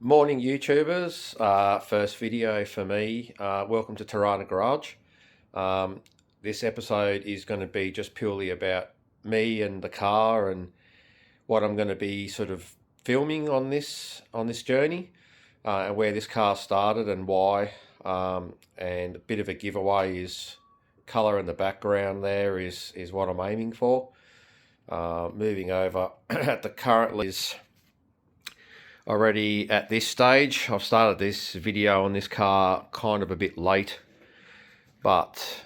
Morning YouTubers, first video for me. Welcome to Tarana Garage. Um, this episode is going to be just purely about me and the car and what I'm going to be sort of filming on this journey, and where this car started and why. And a bit of a giveaway is color in the background there is what I'm aiming for. Moving over at the currently is already at this stage. I've started this video on this car kind of a bit late, but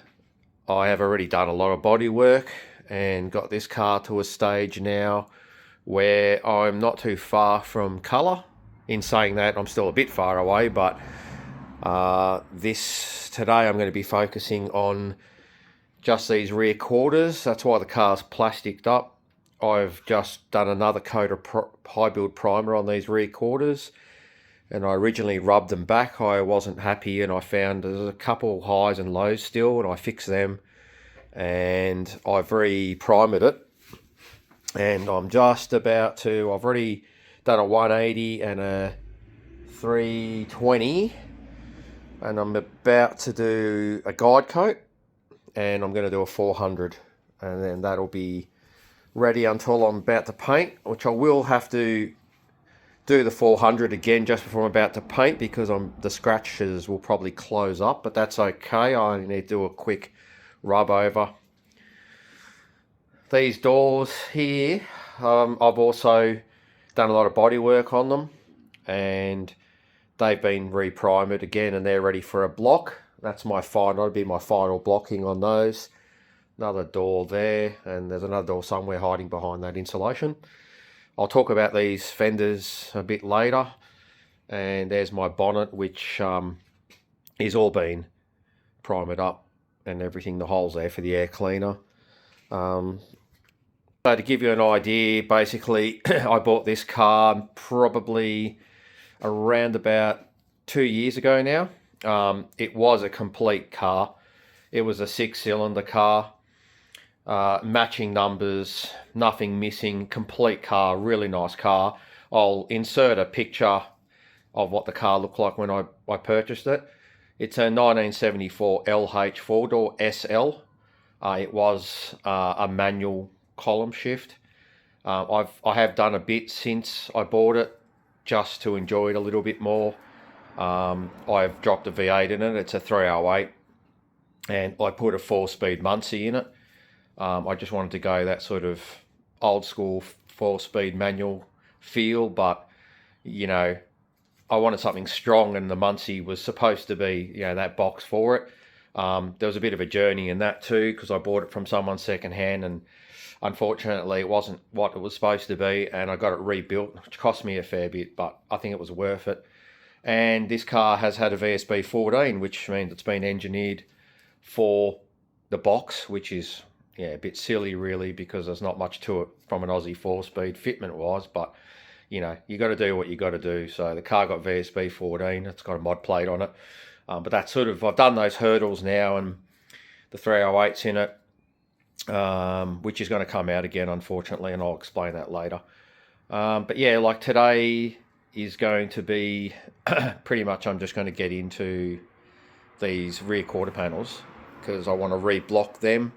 I have already done a lot of body work and got this car to a stage now where I'm not too far from colour. In saying that, I'm still a bit far away, but today I'm going to be focusing on just these rear quarters. That's why the car's plasticed up. I've just done another coat of high build primer on these rear quarters, and I originally rubbed them back. I wasn't happy, and I found there's a couple highs and lows still, and I fixed them, and I've re-primed it, and I'm just about to, I've already done a 180 and a 320, and I'm about to do a guide coat, and I'm going to do a 400, and then that'll be ready until I'm about to paint, which I will have to do the 400 again just before I'm about to paint because the scratches will probably close up, but that's okay. I only need to do a quick rub over. These doors here, I've also done a lot of body work on them, and they've been re-primed again, and they're ready for a block. That's that'll be my final blocking on those. Another door there, and there's another door somewhere hiding behind that insulation. I'll talk about these fenders a bit later. And there's my bonnet, which is all been primed up and everything, the holes there for the air cleaner. So to give you an idea, basically I bought this car probably around about 2 years ago now. It was a complete car. It was a 6-cylinder car. Matching numbers, nothing missing, complete car, really nice car. I'll insert a picture of what the car looked like when I purchased it. It's a 1974 LH 4-door SL. It was a manual column shift. I have done a bit since I bought it just to enjoy it a little bit more. I've dropped a V8 in it. It's a 308, and I put a 4-speed Muncie in it. I just wanted to go that sort of old school 4-speed manual feel, but you know, I wanted something strong, and the Muncie was supposed to be, that box for it. There was a bit of a journey in that too, because I bought it from someone secondhand, and unfortunately it wasn't what it was supposed to be, and I got it rebuilt, which cost me a fair bit, but I think it was worth it. And this car has had a VSB 14, which means it's been engineered for the box, which is a bit silly really, because there's not much to it from an Aussie 4-speed fitment wise, but you got to do what you got to do. So the car got VSB 14. It's got a mod plate on it, but that's sort of, I've done those hurdles now, and the 308's in it, which is going to come out again unfortunately, and I'll explain that later. But yeah, like today is going to be pretty much, I'm just going to get into these rear quarter panels because I want to re-block them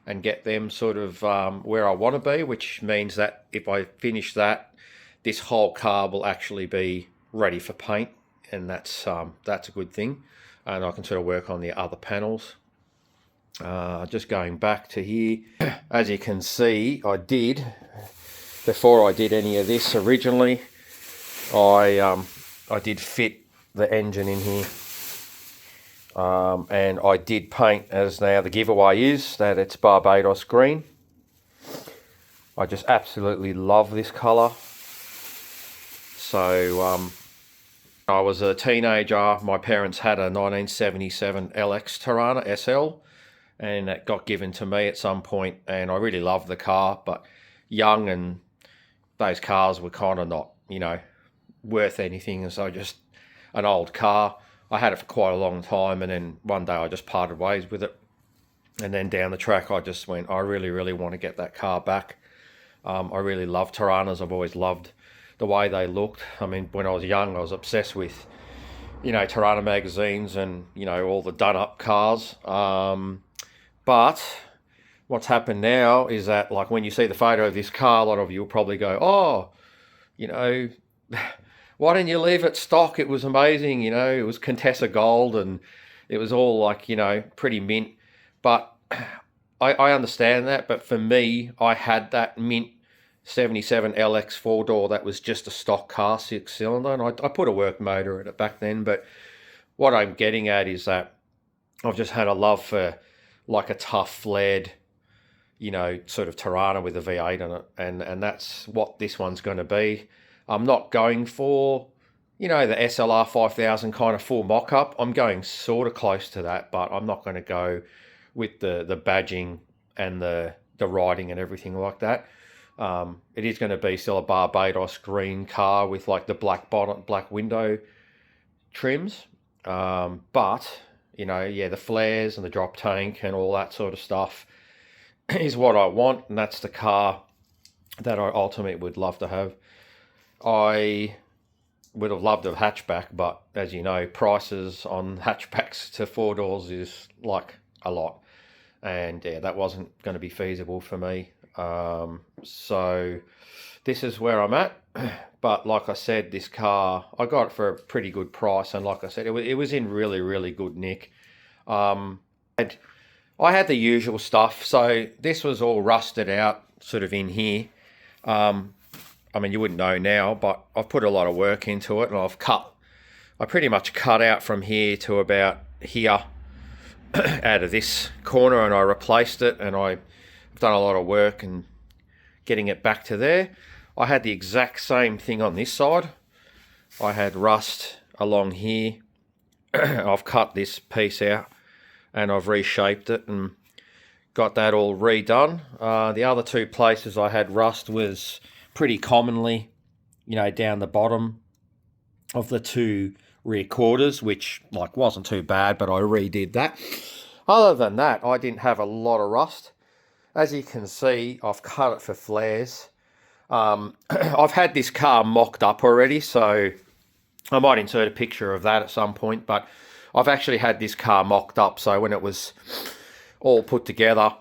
and get them sort of where I want to be, which means that if I finish that, this whole car will actually be ready for paint, and that's a good thing. And I can sort of work on the other panels. Just going back to here, as you can see, before I did any of this originally, I did fit the engine in here. And I did paint, as now the giveaway is that it's Barbados green. I just absolutely love this colour. So I was a teenager, my parents had a 1977 LX Tarana SL, and it got given to me at some point, and I really loved the car, but young, and those cars were kind of not, worth anything, and so just an old car. I had it for quite a long time, and then one day I just parted ways with it. And then down the track, I just went, I really, really want to get that car back. I really love Taranas. I've always loved the way they looked. I mean, when I was young, I was obsessed with, Toronto magazines and, all the done-up cars. But what's happened now is that, like, when you see the photo of this car, a lot of you will probably go, oh, you know, why didn't you leave it stock? It was amazing, it was Contessa Gold and it was all like, pretty mint. But I understand that. But for me, I had that mint 77 LX 4-door that was just a stock car, 6-cylinder, and I put a work motor in it back then. But what I'm getting at is that I've just had a love for like a tough flared, sort of Tirana with a V8 in it, and that's what this one's going to be. I'm not going for, the SLR 5000 kind of full mock-up. I'm going sort of close to that, but I'm not going to go with the badging and the riding and everything like that. It is going to be still a Barbados green car with like the black bonnet, black window trims. But, the flares and the drop tank and all that sort of stuff is what I want. And that's the car that I ultimately would love to have. I would have loved a hatchback, but as you know, prices on hatchbacks to 4-doors is like a lot. And yeah, that wasn't going to be feasible for me. So this is where I'm at. But like I said, this car, I got it for a pretty good price. And like I said, it was in really, really good nick. And I had the usual stuff. So this was all rusted out sort of in here. I mean, you wouldn't know now, but I've put a lot of work into it, and I pretty much cut out from here to about here out of this corner, and I replaced it, and I've done a lot of work and getting it back to there. I had the exact same thing on this side. I had rust along here. I've cut this piece out and I've reshaped it and got that all redone. The other two places I had rust was pretty commonly, down the bottom of the two rear quarters, which like wasn't too bad, but I redid that. Other than that, I didn't have a lot of rust. As you can see, I've cut it for flares. I've had this car mocked up already, so I might insert a picture of that at some point, but I've actually had this car mocked up, so when it was all put together,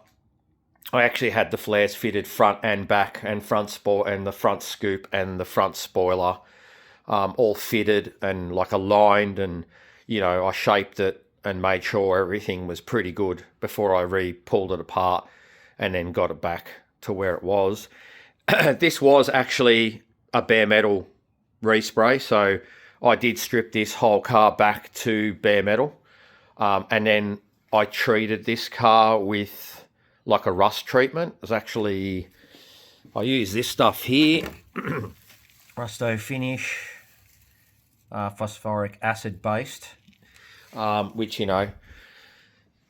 I actually had the flares fitted front and back, and and the front scoop and the front spoiler all fitted and like aligned, and I shaped it and made sure everything was pretty good before I pulled it apart and then got it back to where it was. This was actually a bare metal respray, so I did strip this whole car back to bare metal, and then I treated this car with like a rust treatment. It's actually, I use this stuff here, Rusto Finish, phosphoric acid based, which,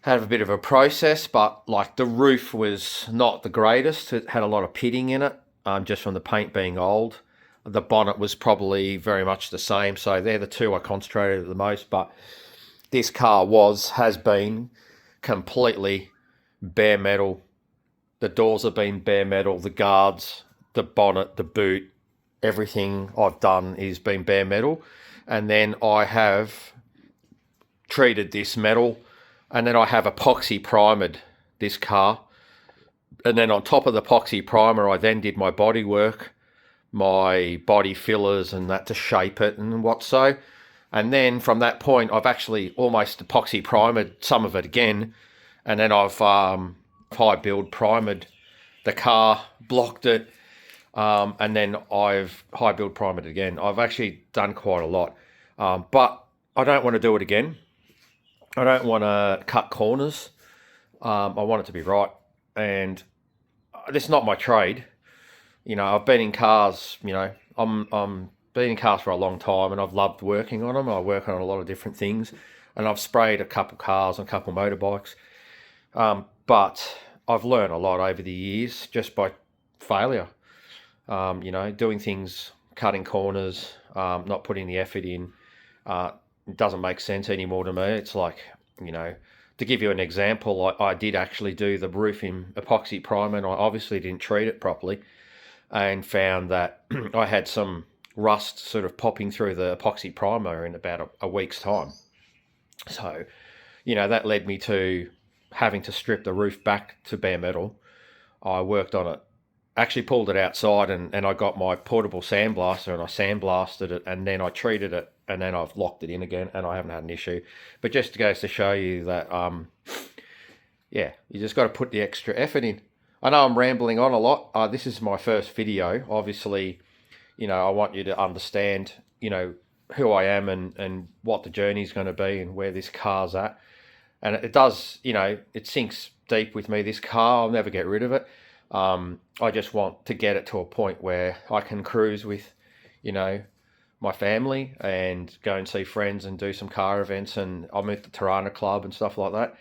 had a bit of a process, but like the roof was not the greatest. It had a lot of pitting in it, just from the paint being old. The bonnet was probably very much the same, so they're the two I concentrated the most. But this car has been completely bare metal. The doors have been bare metal, the guards, the bonnet, the boot, everything I've done is been bare metal. And then I have treated this metal, and then I have epoxy primered this car. And then on top of the epoxy primer, I then did my body work, my body fillers and that to shape it and what so. And then from that point, I've actually almost epoxy primered some of it again. And then I've high build primered the car, blocked it, and then I've high build primered it again. I've actually done quite a lot, but I don't want to do it again. I don't want to cut corners. I want it to be right, and this is not my trade. I've been in cars. I'm been in cars for a long time, and I've loved working on them. I work on a lot of different things, and I've sprayed a couple cars and a couple motorbikes. But I've learned a lot over the years just by failure. Doing things, cutting corners, not putting the effort in. It doesn't make sense anymore to me. It's like, to give you an example, I did actually do the roof in epoxy primer, and I obviously didn't treat it properly, and found that I had some rust sort of popping through the epoxy primer in about a week's time. So, you know, that led me to having to strip the roof back to bare metal. I worked on it, actually pulled it outside, and I got my portable sandblaster and I sandblasted it, and then I treated it, and then I've locked it in again, and I haven't had an issue. But just goes to show you that, yeah, you just got to put the extra effort in. I know I'm rambling on a lot. This is my first video. Obviously, you know, I want you to understand, you know, who I am and what the journey's going to be and where this car's at. And it does, you know, it sinks deep with me, this car. I'll never get rid of it. I just want to get it to a point where I can cruise with, you know, my family and go and see friends and do some car events. And I'm at the Tirana Club and stuff like that.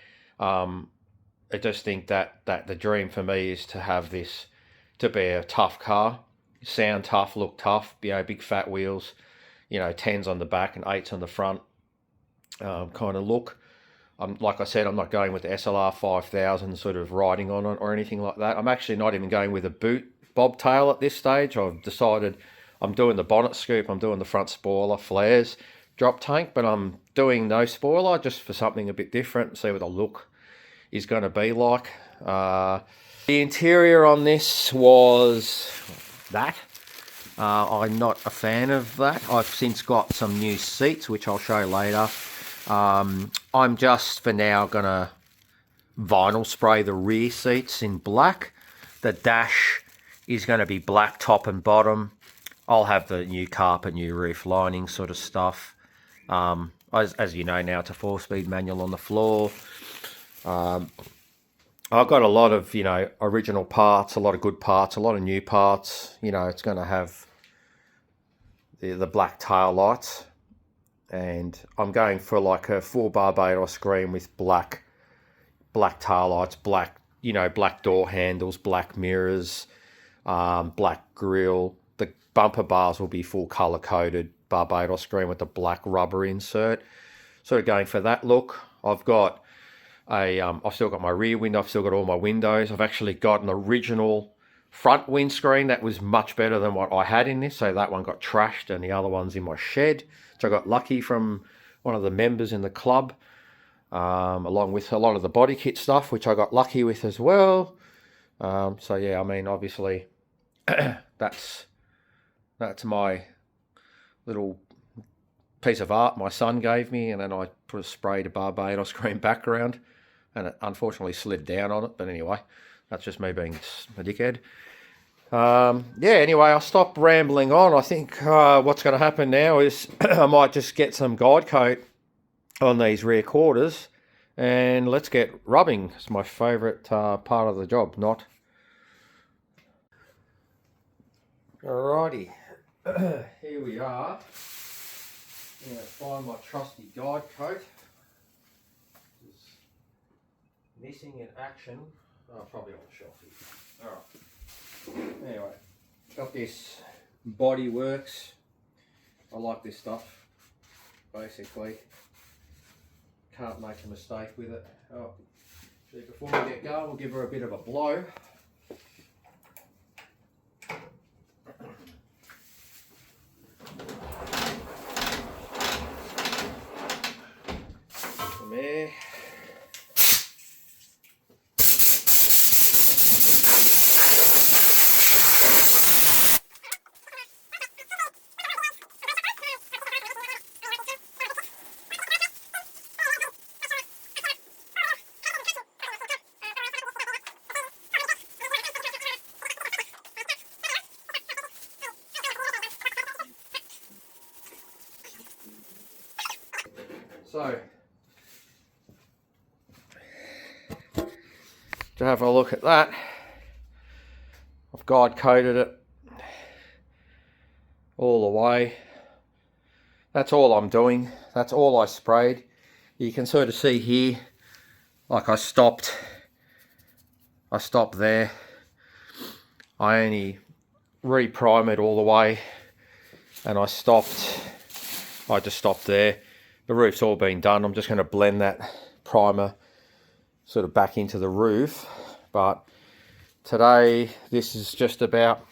I just think that the dream for me is to have this, to be a tough car, sound tough, look tough, you know, big fat wheels, you know, 10s on the back and 8s on the front, kind of look. Like I said, I'm not going with the SLR 5000 sort of riding on it or anything like that. I'm actually not even going with a boot bobtail at this stage. I've decided I'm doing the bonnet scoop, I'm doing the front spoiler, flares, drop tank, but I'm doing no spoiler just for something a bit different, see what the look is going to be like. The interior on this was that. I'm not a fan of that. I've since got some new seats, which I'll show later. I'm just for now gonna vinyl spray the rear seats in black. The dash is going to be black top and bottom. I'll have the new carpet, new roof lining sort of stuff. As you know now, it's a 4-speed manual on the floor. I've got a lot of, you know, original parts, a lot of good parts, a lot of new parts. You know, it's going to have the black tail lights. And I'm going for like a full Barbados green with black tail lights, black, you know, black door handles, black mirrors, black grille. The bumper bars will be full color coded Barbados green with the black rubber insert. Sort of going for that look. I've got I've still got my rear window. I've still got all my windows. I've actually got an original front windscreen that was much better than what I had in this. So that one got trashed and the other one's in my shed. So I got lucky from one of the members in the club, along with a lot of the body kit stuff, which I got lucky with as well. So yeah, I mean, obviously that's my little piece of art my son gave me, and then I put a spray to Barbados green background, and it unfortunately slid down on it. But anyway, that's just me being a dickhead. Yeah, anyway, I'll stop rambling on. I think what's going to happen now is I might just get some guide coat on these rear quarters and let's get rubbing. It's my favourite part of the job, not. Alrighty, here we are. I'm going to find my trusty guide coat. It's missing in action. Oh, probably on the shelf here. Alright. Anyway, got this Body Works. I like this stuff. Basically, can't make a mistake with it. Oh, so before we get going, we'll give her a bit of a blow. Some air. So, to have a look at that, I've guide coated it all the way. That's all I'm doing. That's all I sprayed. You can sort of see here, like I stopped there. I only re-primed it all the way and I just stopped there. The roof's all been done. I'm just going to blend that primer sort of back into the roof. But today, this is just about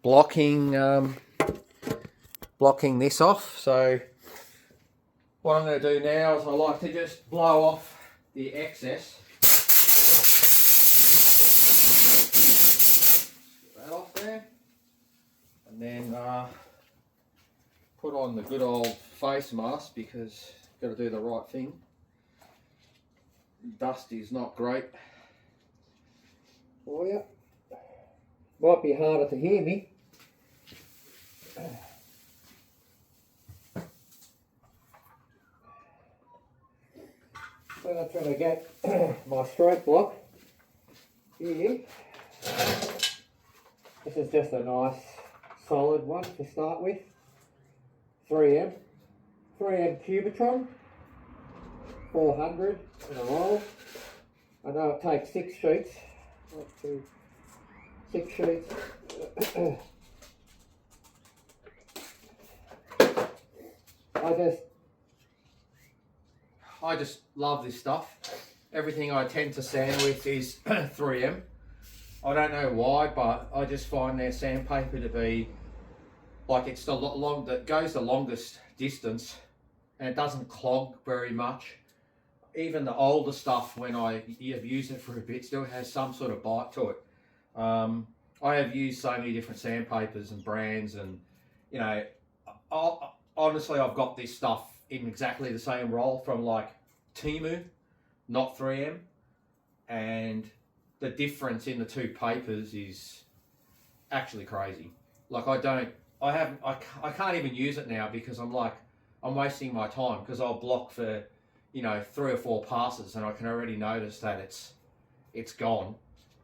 blocking this off. So what I'm going to do now is I like to just blow off the excess. Get that off there. And then put on the good old face mask because you've got to do the right thing. Dust is not great for you. Might be harder to hear me. So I'm trying to get my straight block here. This is just a nice solid one to start with. 3M Cubitron, 400 in a roll. I know it takes 6 sheets. 1, 2, 6 sheets. I just love this stuff. Everything I tend to sand with is 3M. I don't know why, but I just find their sandpaper to be like it's the long that goes the longest distance, and it doesn't clog very much. Even the older stuff, when I have used it for a bit, still has some sort of bite to it. I have used so many different sandpapers and brands, and you know, honestly, I've got this stuff in exactly the same roll from like Temu, not 3M, and the difference in the two papers is actually crazy. Like I can't even use it now because I'm wasting my time, because I'll block for, you know, 3 or 4 passes and I can already notice that it's gone.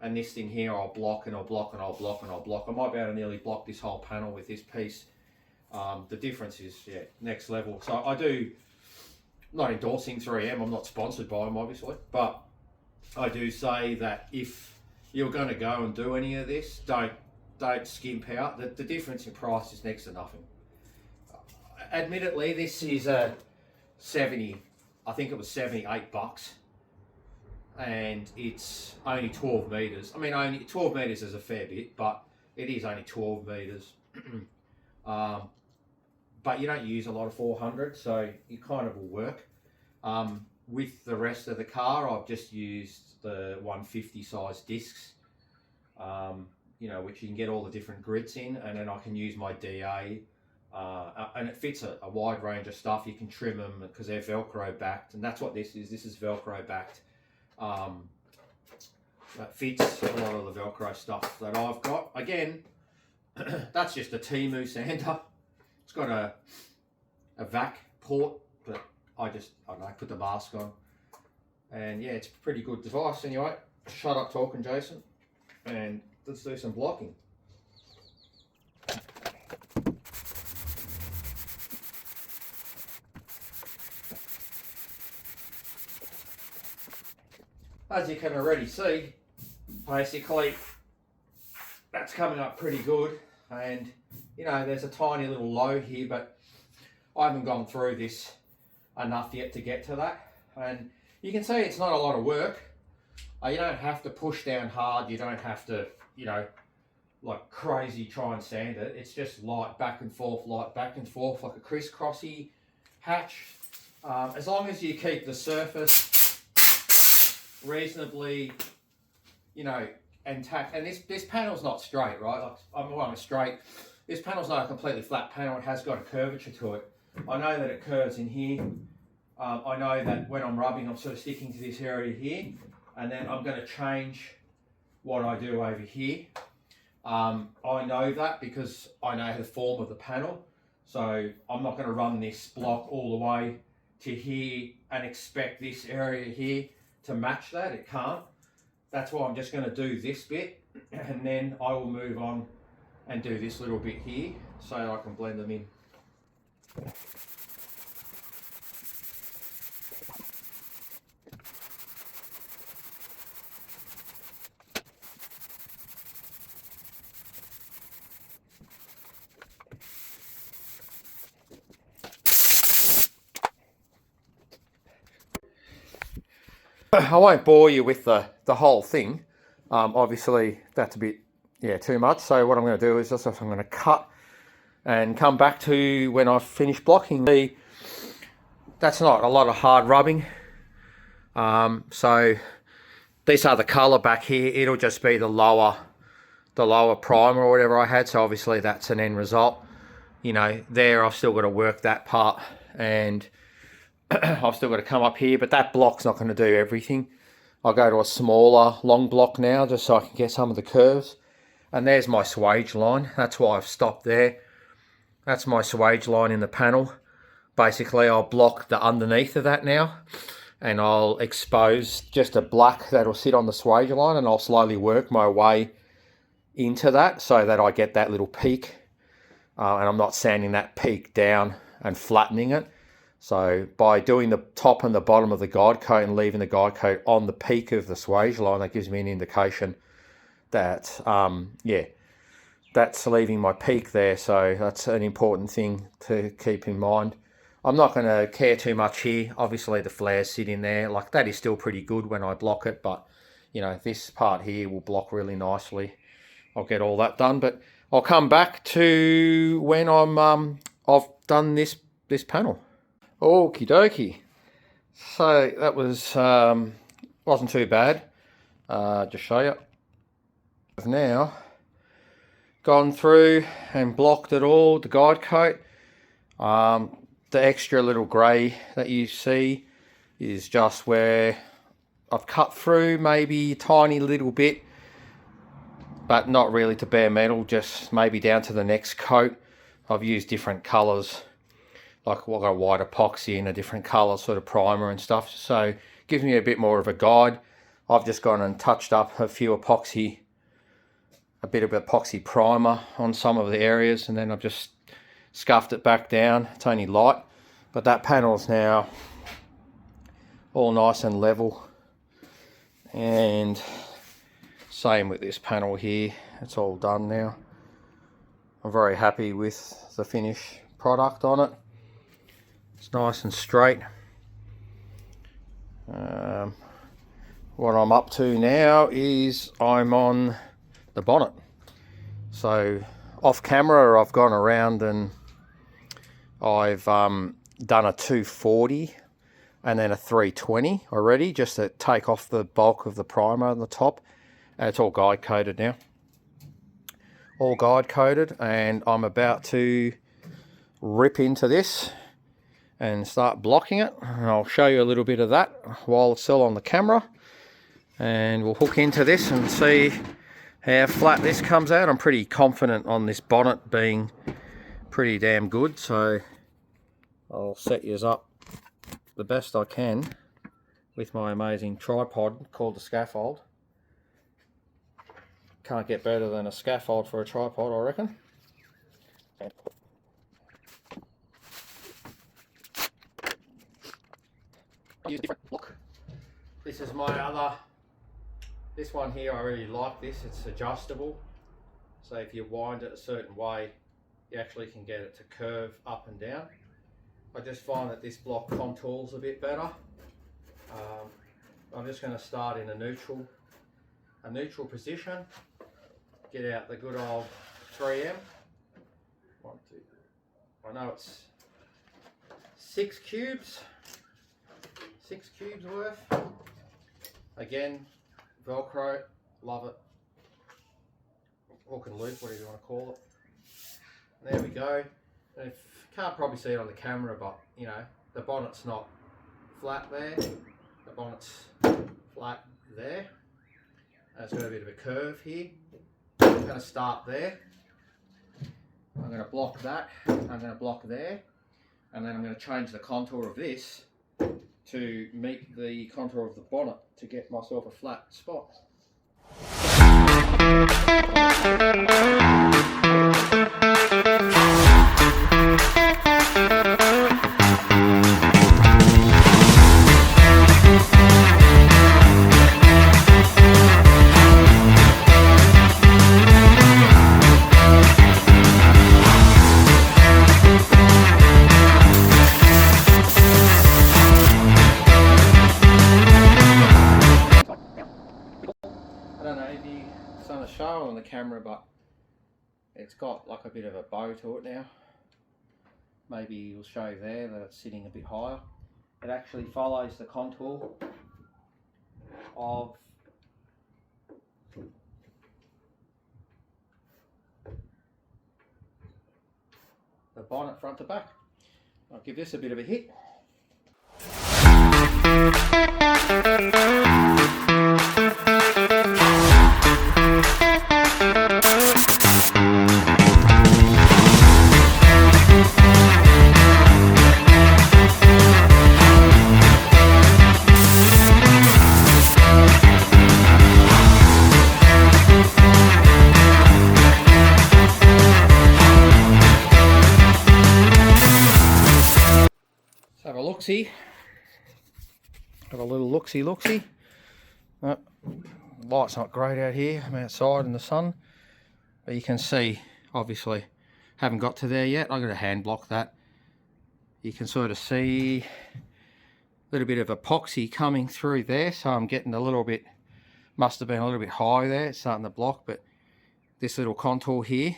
And this thing here, I'll block and I'll block and I'll block and I'll block. I might be able to nearly block this whole panel with this piece. The difference is, yeah, next level. So I do, not endorsing 3M, I'm not sponsored by them obviously, but I do say that if you're going to go and do any of this, don't skimp out. The difference in price is next to nothing. Admittedly, this is a 70, I think it was $78, and it's only 12 meters. I mean, only 12 meters is a fair bit, but it is only 12 meters. But you don't use a lot of 400, so it kind of will work. With the rest of the car, I've just used the 150 size discs, you know, which you can get all the different grits in, and then I can use my DA, and it fits a wide range of stuff. You can trim them because they're Velcro backed, and that's what this is. This is Velcro backed. That fits a lot of the Velcro stuff that I've got. Again, that's just a Temu sander. It's got a vac port, but I don't know, put the mask on. And yeah, it's a pretty good device. Anyway, shut up talking, Jason, and let's do some blocking. As you can already see, basically, that's coming up pretty good. And you know, there's a tiny little low here, but I haven't gone through this enough yet to get to that. And you can see it's not a lot of work. You don't have to push down hard. You don't have to, you know, like crazy try and sand it. It's just light back and forth, like a crisscrossy hatch. As long as you keep the surface reasonably, you know, intact. And this panel's not straight, right? Like, I'm straight. This panel's not a completely flat panel. It has got a curvature to it. I know that it curves in here. I know that when I'm rubbing, I'm sort of sticking to this area here, and then I'm going to change what I do over here. I know that because I know the form of the panel, so I'm not going to run this block all the way to here and expect this area here to match that. It can't. That's why I'm just going to do this bit, and then I will move on and do this little bit here so I can blend them in. I won't bore you with the whole thing. Obviously, that's a bit yeah, too much. So what I'm going to do is just I'm going to cut and come back to when I've finished blocking. That's not a lot of hard rubbing. So these are the colour back here. It'll just be the lower primer or whatever I had. So obviously that's an end result. You know, there I've still got to work that part, and I've still got to come up here, but that block's not going to do everything. I'll go to a smaller long block now just so I can get some of the curves. And there's my swage line. That's why I've stopped there. That's my swage line in the panel. Basically, I'll block the underneath of that now, and I'll expose just a black that'll sit on the swage line, and I'll slowly work my way into that so that I get that little peak. And I'm not sanding that peak down and flattening it. So by doing the top and the bottom of the guide coat and leaving the guide coat on the peak of the swage line, that gives me an indication that, yeah, that's leaving my peak there. So that's an important thing to keep in mind. I'm not going to care too much here. Obviously the flares sit in there. Like, that is still pretty good when I block it, but you know, this part here will block really nicely. I'll get all that done, but I'll come back to when I've done this panel. Okie dokie. So that was wasn't too bad. Just show you. I've now gone through and blocked it all, the guide coat. The extra little grey that you see is just where I've cut through maybe a tiny little bit, but not really to bare metal, just maybe down to the next coat. I've used different colours, like I've got a white epoxy and a different colour sort of primer and stuff, so it gives me a bit more of a guide. I've just gone and touched up a bit of epoxy primer on some of the areas, and then I've just scuffed it back down. It's only light, but that panel's now all nice and level. And same with this panel here, it's all done now. I'm very happy with the finished product on it. It's nice and straight. What I'm up to now is I'm on the bonnet. So off camera I've gone around and I've done a 240 and then a 320 already, just to take off the bulk of the primer on the top. And it's all guide coated now. All guide coated, and I'm about to rip into this and start blocking it. And I'll show you a little bit of that while it's still on the camera. And we'll hook into this and see how flat this comes out. I'm pretty confident on this bonnet being pretty damn good, so I'll set yours up the best I can with my amazing tripod called the Scaffold. Can't get better than a scaffold for a tripod, I reckon. Use a different look. This is my other. This one here, I really like this. It's adjustable, so if you wind it a certain way, you actually can get it to curve up and down. I just find that this block contours a bit better. I'm just going to start in a neutral position. Get out the good old 3M. 1, 2, I know it's 6 cubes. 6 cubes worth. Again, Velcro, love it. Hook and loop, whatever you want to call it. There we go. And if, you can't probably see it on the camera, but you know, the bonnet's not flat there. The bonnet's flat there. And it's got a bit of a curve here. I'm going to start there. I'm going to block that. I'm going to block there. And then I'm going to change the contour of this to meet the contour of the bonnet to get myself a flat spot. camera, but it's got like a bit of a bow to it now. Maybe you'll show you there that it's sitting a bit higher. It actually follows the contour of the bonnet front to back. I'll give this a bit of a hit. Have a look-see. Have a little look-see. Oh, light's not great out here. I'm outside in the sun, but you can see, obviously, haven't got to there yet. I've got to hand block that. You can sort of see a little bit of epoxy coming through there, so I'm getting a little bit, must have been a little bit high there. It's starting to block, but this little contour here.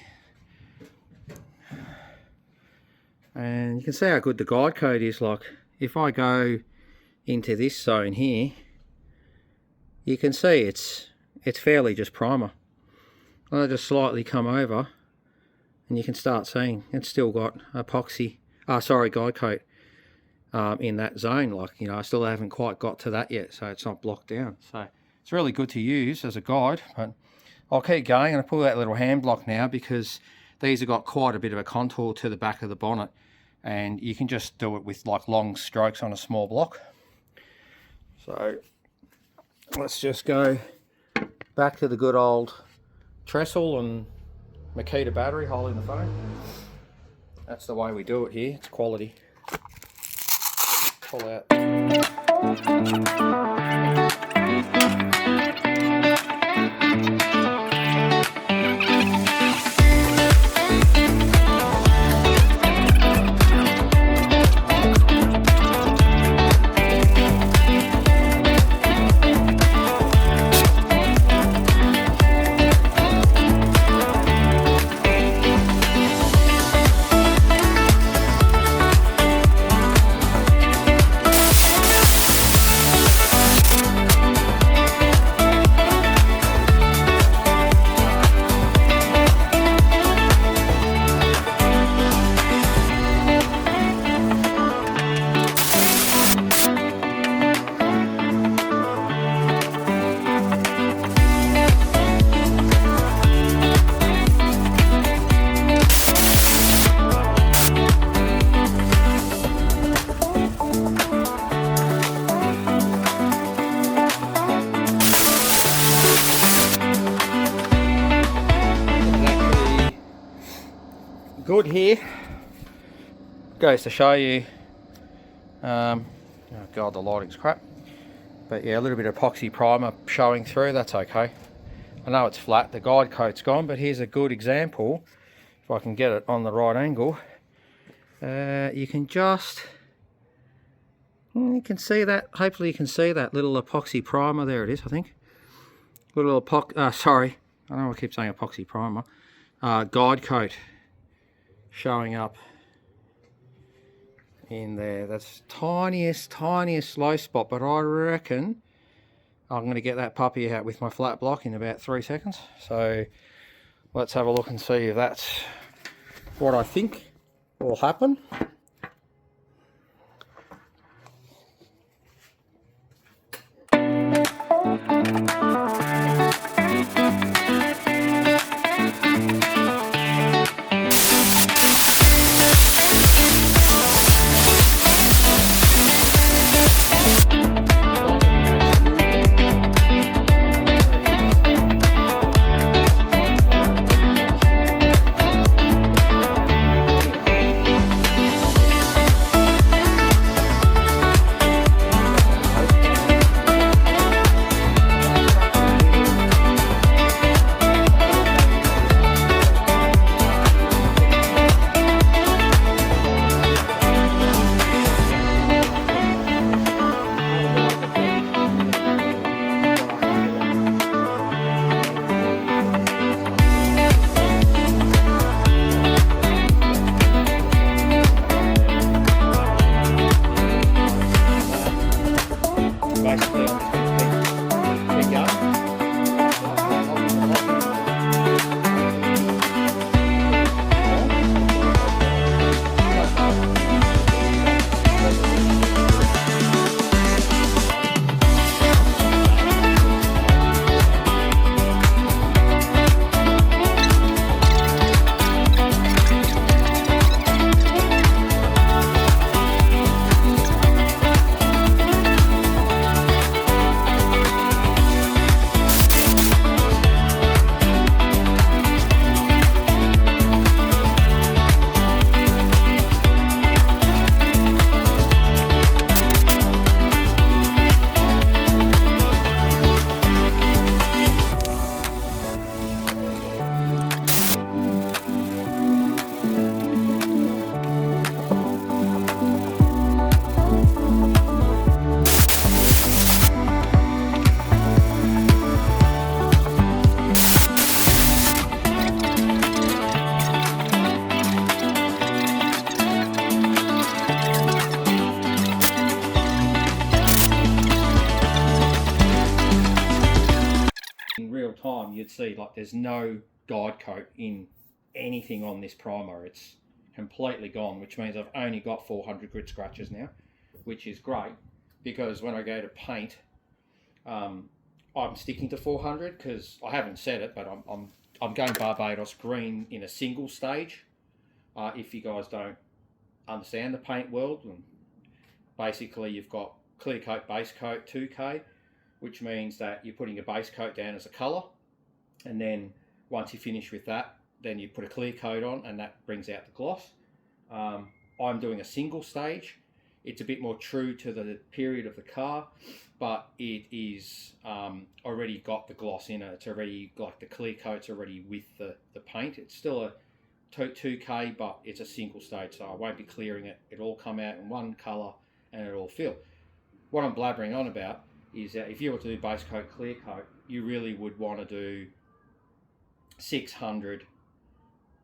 And you can see how good the guide coat is. Like, if I go into this zone here, you can see it's fairly just primer. I just slightly come over and you can start seeing it's still got epoxy, guide coat in that zone. Like, you know, I still haven't quite got to that yet, so it's not blocked down. So it's really good to use as a guide, but I'll keep going. And I pull that little hand block now because these have got quite a bit of a contour to the back of the bonnet, and you can just do it with like long strokes on a small block. So let's just go back to the good old trestle and Makita battery holding the phone. That's the way we do it here. It's quality. Pull out. Good here. Goes to show you, oh god, the lighting's crap, but yeah, a little bit of epoxy primer showing through. That's okay. I know it's flat, the guide coat's gone, but here's a good example. If I can get it on the right angle, you can just, you can see that, hopefully you can see that little epoxy primer. There it is, I think. Little sorry, I know I keep saying epoxy primer. Guide coat showing up in there. That's tiniest low spot, but I reckon I'm going to get that puppy out with my flat block in about 3 seconds. So let's have a look and see if that's what I think will happen. you'd see like there's no guide coat in anything on this primer. It's completely gone, which means I've only got 400 grit scratches now, which is great because when I go to paint, I'm sticking to 400 because I haven't said it, but I'm going Barbados green in a single stage. If you guys don't understand the paint world, and basically you've got clear coat, base coat, 2K, which means that you're putting your base coat down as a colour, and then once you finish with that, then you put a clear coat on and that brings out the gloss. I'm doing a single stage. It's a bit more true to the period of the car, but it is already got the gloss in it. It's already, like the clear coat's already with the paint. It's still a 2K, but it's a single stage, so I won't be clearing it. It'll all come out in one colour and it'll all fill. What I'm blabbering on about is that if you were to do base coat, clear coat, you really would want to do 600,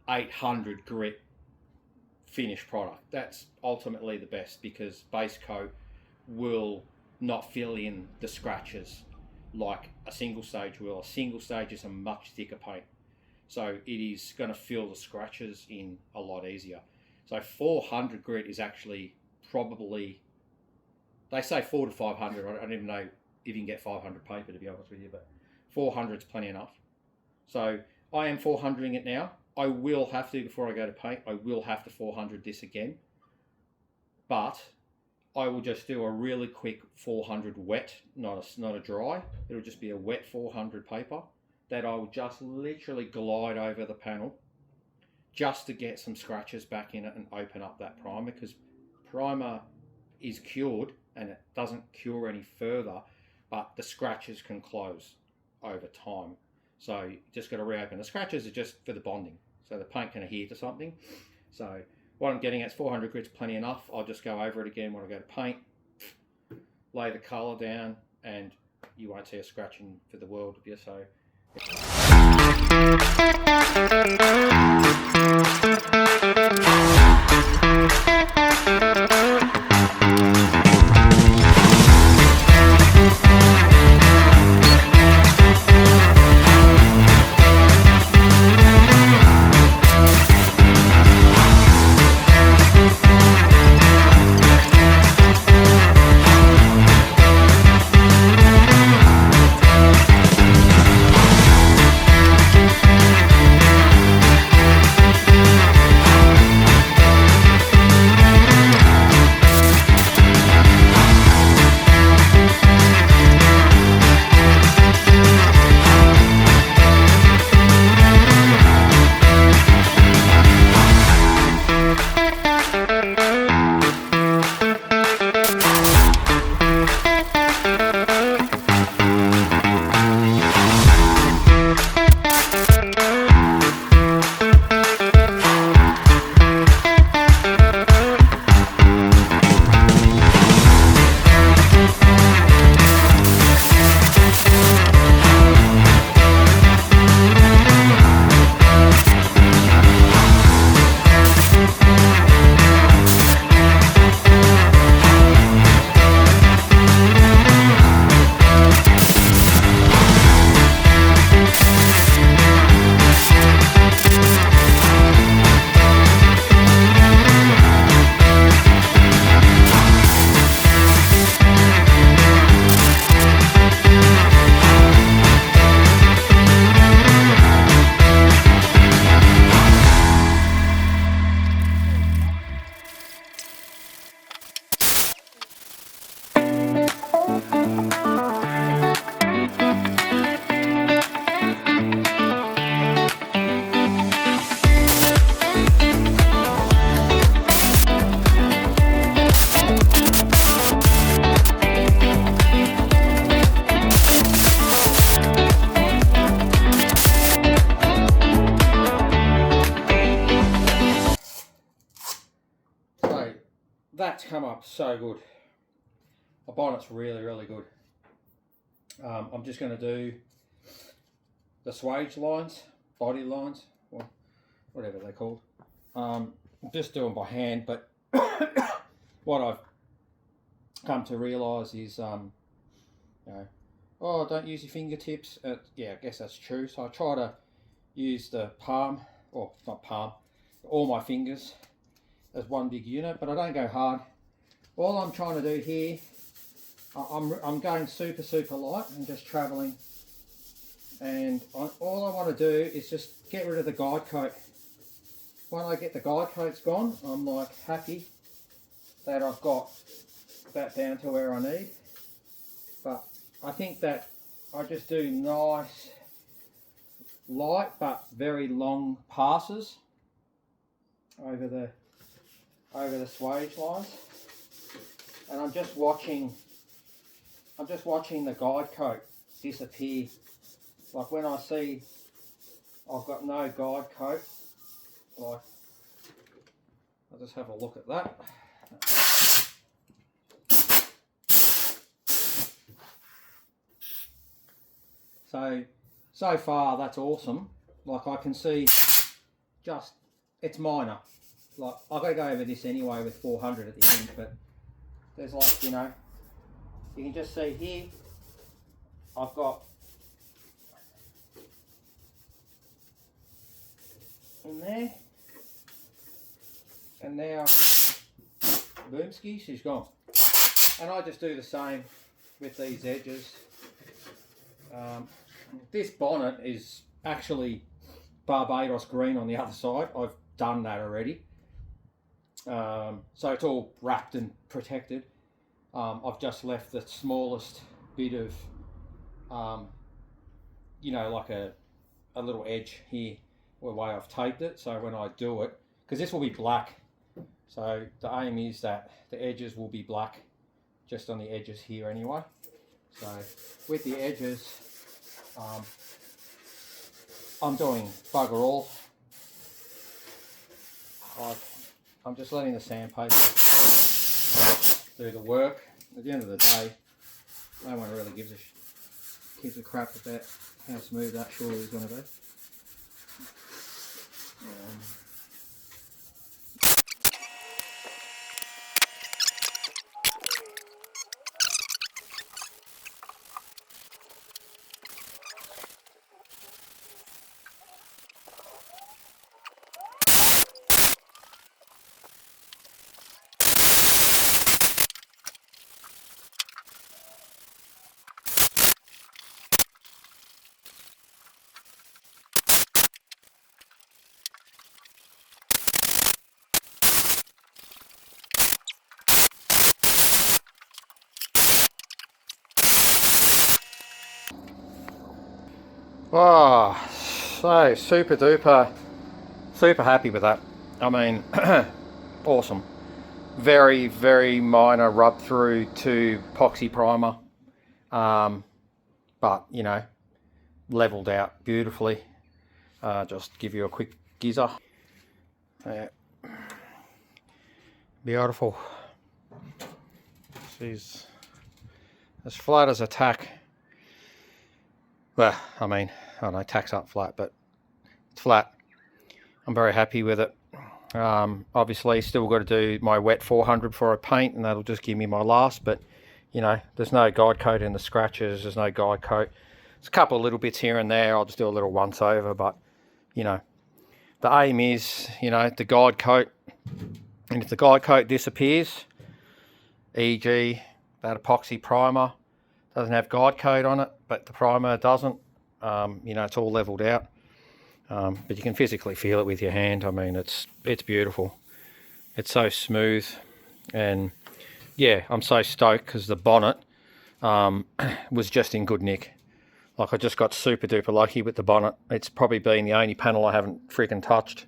800 grit finished product. That's ultimately the best because base coat will not fill in the scratches like a single stage will. A single stage is a much thicker paint, so it is going to fill the scratches in a lot easier. So 400 grit is actually probably, they say 400 to 500. I don't even know if you can get 500 paper, to be honest with you, but 400 is plenty enough. So I am 400ing it now. I will have to, before I go to paint, I will have to 400 this again, but I will just do a really quick 400 wet, not a dry. It'll just be a wet 400 paper that I will just literally glide over the panel just to get some scratches back in it and open up that primer, because primer is cured and it doesn't cure any further, but the scratches can close over time. So you just got to reopen. The scratches are just for the bonding, so the paint can adhere to something. So what I'm getting at is 400 grit's plenty enough. I'll just go over it again when I go to paint, lay the colour down, and you won't see a scratching for the world of you. So that's come up so good. The bonnet's really good. I'm just going to do the swage lines, body lines, or whatever they're called. I'm just doing by hand, but what I've come to realise is, you know, oh, don't use your fingertips. Yeah, I guess that's true. So I try to use the palm, or not palm, all my fingers as one big unit, but I don't go hard. All I'm trying to do here, I'm going super light and just traveling. And all I want to do is just get rid of the guide coat. When I get the guide coats gone, I'm like happy that I've got that down to where I need. But I think that I just do nice, light but very long passes over the swage lines, and I'm just watching the guide coat disappear. Like when I see I've got no guide coat, like I'll just have a look at that. So far that's awesome. Like I can see just, it's minor. Like I've got to go over this anyway with 400 at the end, but there's like, you know, you can just see here I've got in there, and now Boomski, she's gone. And I just do the same with these edges. This bonnet is actually Barbados green on the other side. I've done that already. So it's all wrapped and protected. I've just left the smallest bit of, you know, like a little edge here where way I've taped it. So when I do it, because this will be black, so the aim is that the edges will be black just on the edges here anyway. So with the edges, I'm doing bugger all. I'm just letting the sandpaper do the work. At the end of the day, no one really gives a crap about how smooth that surely is going to be. Oh, so super happy with that. I mean, awesome. Very minor rub through to epoxy primer, but you know, leveled out beautifully. Just give you a quick gizzer. Yeah. Beautiful. She's as flat as a tack. Well, I mean, I don't know, tack's up flat, but it's flat. I'm very happy with it. Obviously, still got to do my wet 400 for a paint, and that'll just give me my last. But, you know, there's no guide coat in the scratches. There's no guide coat. There's a couple of little bits here and there. I'll just do a little once over. But, you know, the aim is, you know, the guide coat. And if the guide coat disappears, e.g. that epoxy primer doesn't have guide coat on it, but the primer doesn't, you know, it's all leveled out. But you can physically feel it with your hand. I mean, it's beautiful. It's so smooth, and yeah, I'm so stoked because the bonnet was just in good nick. Like I just got super duper lucky with the bonnet. It's probably been the only panel I haven't freaking touched,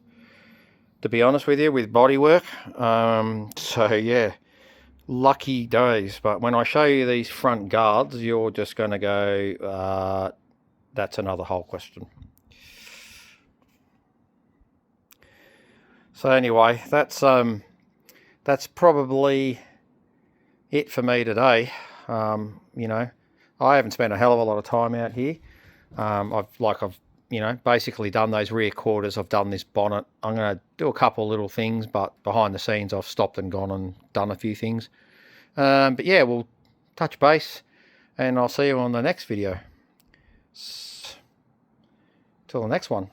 to be honest with you, with bodywork. So yeah, lucky days. But when I show you these front guards, you're just going to go, that's another whole question. So anyway, that's probably it for me today. You know, I haven't spent a hell of a lot of time out here. I've you know, basically done those rear quarters. I've done this bonnet. I'm going to do a couple of little things, but behind the scenes I've stopped and gone and done a few things. But yeah, we'll touch base and I'll see you on the next video. Till the next one.